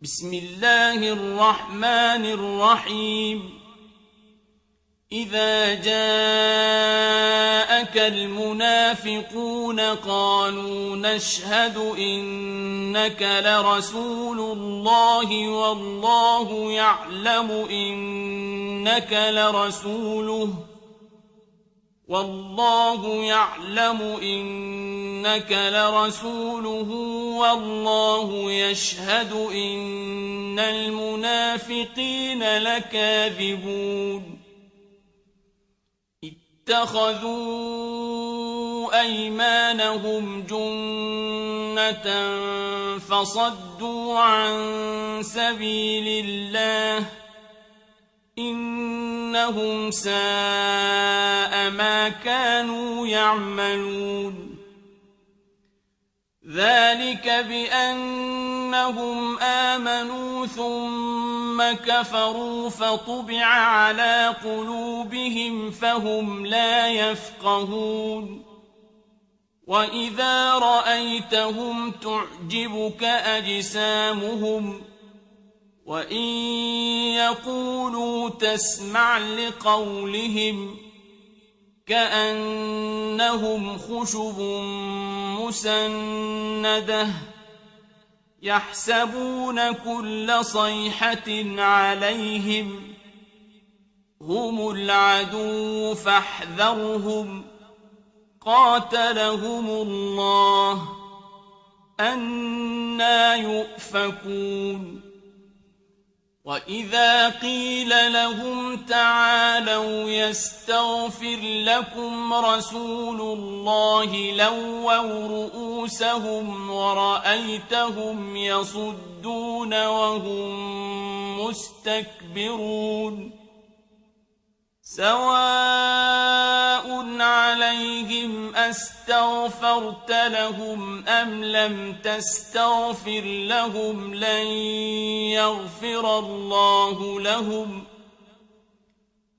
بسم الله الرحمن الرحيم إذا جاءك المنافقون قالوا نشهد إنك لرسول الله والله يعلم إنك لرسوله والله يشهد إن المنافقين لكاذبون اتخذوا أيمانهم جنة فصدوا عن سبيل الله إنهم ساء ما كانوا يعملون ذلك بأنهم آمنوا ثم كفروا فطبع على قلوبهم فهم لا يفقهون وإذا رأيتهم تعجبك أجسامهم وإن يقولوا تسمع لقولهم كأنهم خشب مسندة يحسبون كل صيحة عليهم هم العدو فاحذرهم قاتلهم الله أنى يؤفكون وإذا قيل لهم تعالوا يستغفر لكم رسول الله لووا رؤوسهم ورأيتهم يصدون وهم مستكبرون سواء عليهم أستغفرت لهم أم لم تستغفر لهم لن يغفر الله لهم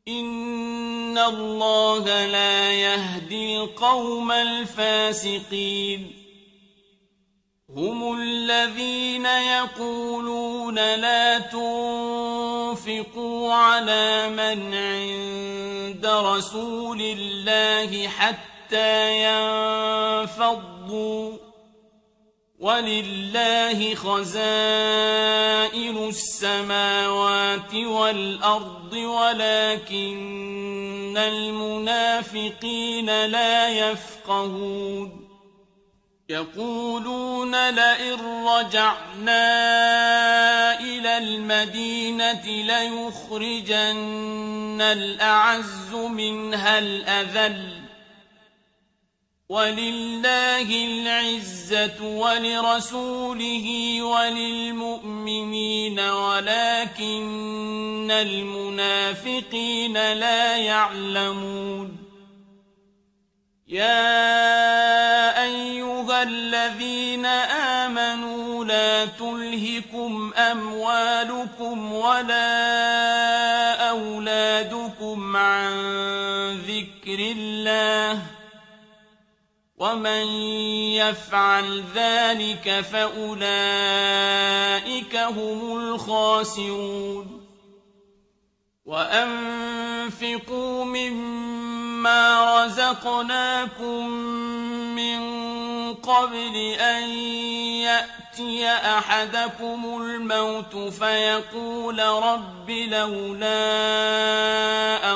إن الله لا يهدي القوم الفاسقين هم الذين يقولون لا تنفقوا على من عند رسول الله حتى ينفضوا ولله خزائن السماوات والأرض ولكن المنافقين لا يفقهون يقولون لئن رجعنا إلى المدينة ليخرجن الأعز منها الأذل ولله العزة ولرسوله وللمؤمنين ولكن المنافقين لا يعلمون يا أيها الذين آمنوا لا تلهكم أموالكم ولا أولادكم عن ذكر الله ومن يفعل ذلك فأولئك هم الخاسرون وأنفقوا مما رزقناكم من قبل أن يأتي أحدكم الموت فيقول رب لولا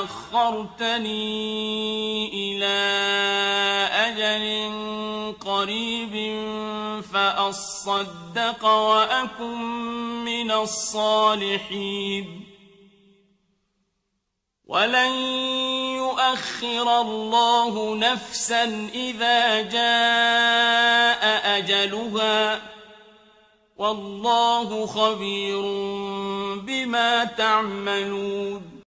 أخرتني إلى أجل قريب فأصدق وأكن من الصالحين ولن يؤخر الله نفسا إذا جاء أجلها والله خبير بما تعملون